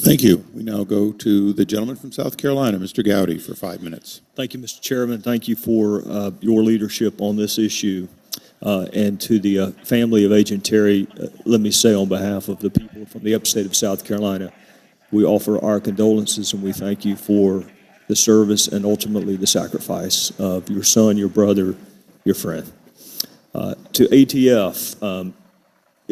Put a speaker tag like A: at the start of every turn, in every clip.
A: Thank you. We now go to the gentleman from South Carolina, Mr. Gowdy, for 5 minutes.
B: Thank you, Mr. Chairman. Thank you for your leadership on this issue. And to the family of Agent Terry, let me say on behalf of the people from the upstate of South Carolina, we offer our condolences and we thank you for the service and ultimately the sacrifice of your son, your brother, your friend. To ATF,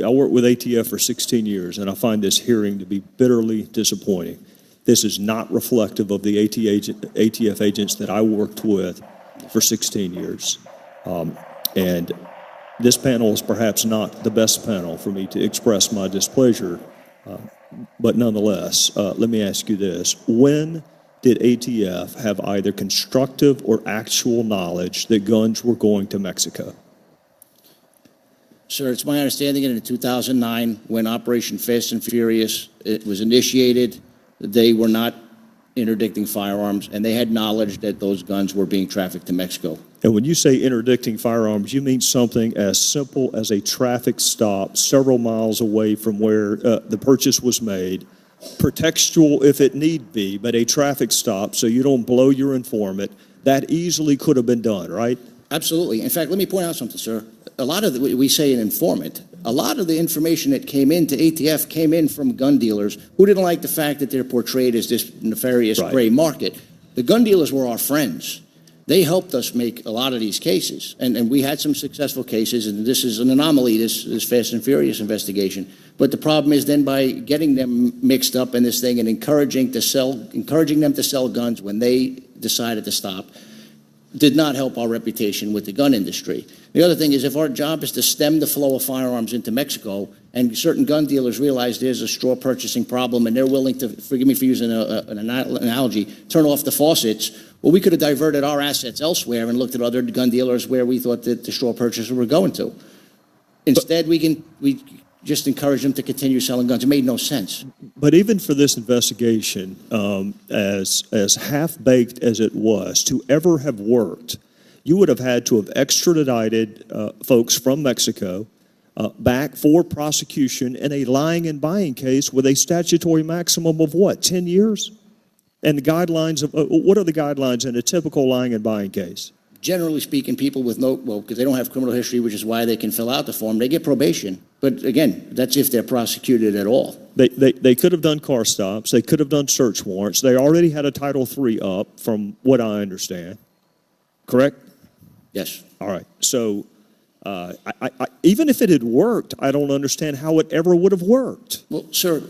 B: I worked with ATF for 16 years, and I find this hearing to be bitterly disappointing. This is not reflective of the ATF agents that I worked with for 16 years. And this panel is perhaps not the best panel for me to express my displeasure, but nonetheless, let me ask you this. When did ATF have either constructive or actual knowledge that guns were going to Mexico?
C: Sir, it's my understanding that in 2009, when Operation Fast and Furious it was initiated, they were not interdicting firearms, and they had knowledge that those guns were being trafficked to Mexico.
B: And when you say interdicting firearms, you mean something as simple as a traffic stop several miles away from where the purchase was made, pretextual if it need be, but a traffic stop so you don't blow your informant. That easily could have been done, right?
C: Absolutely. In fact, let me point out something, sir. A lot of we say an informant. A lot of the information that came into ATF came in from gun dealers who didn't like the fact that they're portrayed as this nefarious gray market. The gun dealers were our friends. They helped us make a lot of these cases, and we had some successful cases, and this is an anomaly, this Fast and Furious investigation. But the problem is then by getting them mixed up in this thing and encouraging them to sell guns when they decided to stop, did not help our reputation with the gun industry. The other thing is, if our job is to stem the flow of firearms into Mexico, and certain gun dealers realize there's a straw purchasing problem, and they're willing to, forgive me for using an analogy, turn off the faucets, well, we could have diverted our assets elsewhere and looked at other gun dealers where we thought that the straw purchasers were going to. Instead, we just encourage them to continue selling guns. It made no sense.
B: But even for this investigation, as half-baked as it was, to ever have worked, you would have had to have extradited folks from Mexico back for prosecution in a lying and buying case with a statutory maximum of what, 10 years? And the guidelines of, what are the guidelines in a typical lying and buying case?
C: Generally speaking, people with because they don't have criminal history, which is why they can fill out the form, they get probation. But again, that's if they're prosecuted at all.
B: They could have done car stops. They could have done search warrants. They already had a Title III up, from what I understand. Correct?
C: Yes.
B: All right. So even if it had worked, I don't understand how it ever would have worked.
C: Well, sir,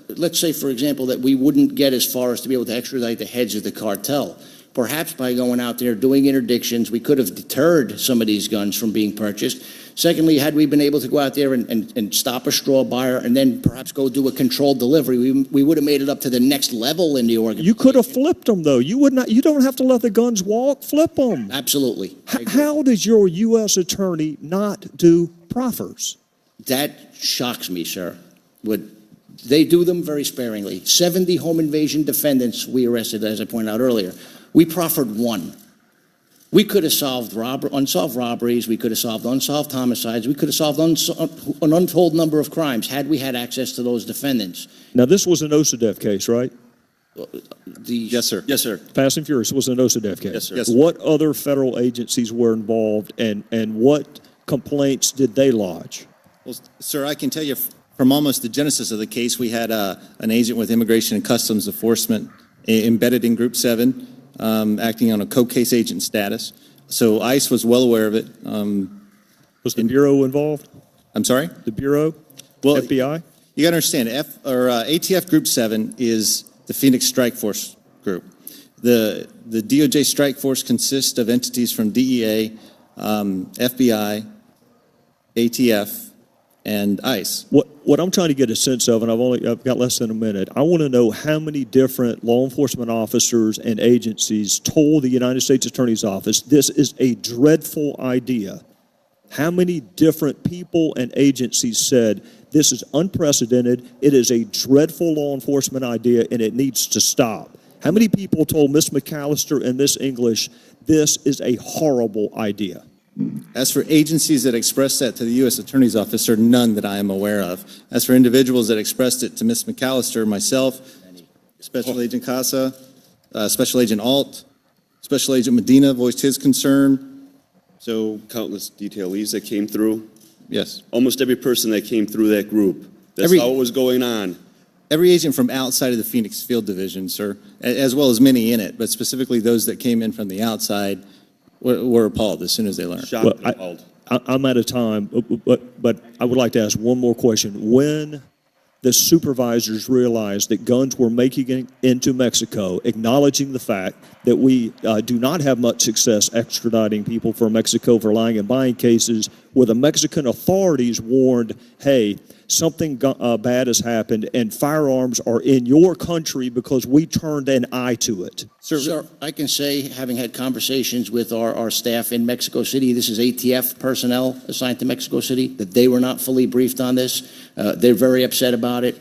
C: let's say, for example, that we wouldn't get as far as to be able to extradite the heads of the cartel. Perhaps by going out there doing interdictions, we could have deterred some of these guns from being purchased. Secondly, had we been able to go out there and stop a straw buyer and then perhaps go do a controlled delivery, we would have made it up to the next level in the organization.
B: You could have flipped them, though. You would not. You don't have to let the guns walk. Flip them.
C: Absolutely.
B: How does your U.S. attorney not do proffers?
C: That shocks me, sir. They do them very sparingly. 70 home invasion defendants we arrested, as I pointed out earlier. We proffered one. We could have solved unsolved robberies. We could have solved unsolved homicides. We could have solved an untold number of crimes had we had access to those defendants.
B: Now, this was an OSADEF case, right?
D: Yes, sir. Yes, sir.
B: Fast and Furious was an OSADEF case.
D: Yes, sir. Yes, sir.
B: What other federal agencies were involved, and what complaints did they lodge?
D: Well, sir, I can tell you from almost the genesis of the case, we had an agent with Immigration and Customs Enforcement embedded in Group 7. Acting on a co-case agent status. So ICE was well aware of it.
B: Was the Bureau involved?
D: I'm sorry?
B: The Bureau?
D: Well,
B: FBI?
D: You got to understand, ATF Group 7 is the Phoenix Strike Force group. The DOJ Strike Force consists of entities from DEA, FBI, ATF, and ICE.
B: What I'm trying to get a sense of, and I've got less than a minute, I want to know how many different law enforcement officers and agencies told the United States Attorney's Office this is a dreadful idea. How many different people and agencies said this is unprecedented, it is a dreadful law enforcement idea, and it needs to stop? How many people told Ms. McAllister and Ms. English this is a horrible idea?
D: As for agencies that expressed that to the U.S. Attorney's Office, there are none that I am aware of. As for individuals that expressed it to Ms. McAllister, myself, Special Agent Casa, Special Agent Alt, Special Agent Medina voiced his concern.
E: So countless detailees that came through.
D: Yes.
E: Almost every person that came through that group. That's how it was going on.
D: Every agent from outside of the Phoenix Field Division, sir, as well as many in it, but specifically those that came in from the outside were appalled as soon as they learned.
E: Shocked and appalled.
B: I'm out of time, but I would like to ask one more question. When the supervisors realized that guns were making it into Mexico, acknowledging the fact that we do not have much success extraditing people from Mexico for lying and buying cases, where the Mexican authorities warned, hey, something bad has happened and firearms are in your country because we turned an eye to it.
C: Sir, I can say, having had conversations with our staff in Mexico City, this is ATF personnel assigned to Mexico City, that they were not fully briefed on this. They're very upset about it.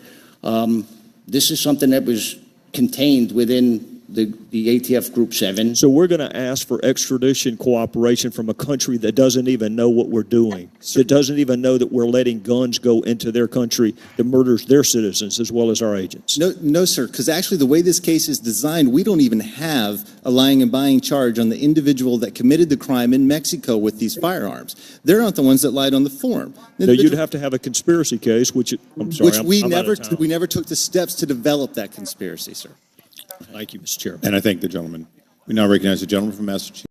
C: This is something that was contained within the ATF Group 7.
B: So we're going to ask for extradition cooperation from a country that doesn't even know what we're doing, that doesn't even know that we're letting guns go into their country that murders their citizens as well as our agents.
D: No, sir, because actually the way this case is designed, we don't even have a lying and buying charge on the individual that committed the crime in Mexico with these firearms. They're not the ones that lied on the form.
B: Now, you'd have to have a conspiracy case, which, I'm sorry,
D: Which
B: I'm out of time.
D: we never took the steps to develop that conspiracy, sir.
B: Thank you, Mr. Chairman.
A: And I thank the gentleman. We now recognize the gentleman from Massachusetts.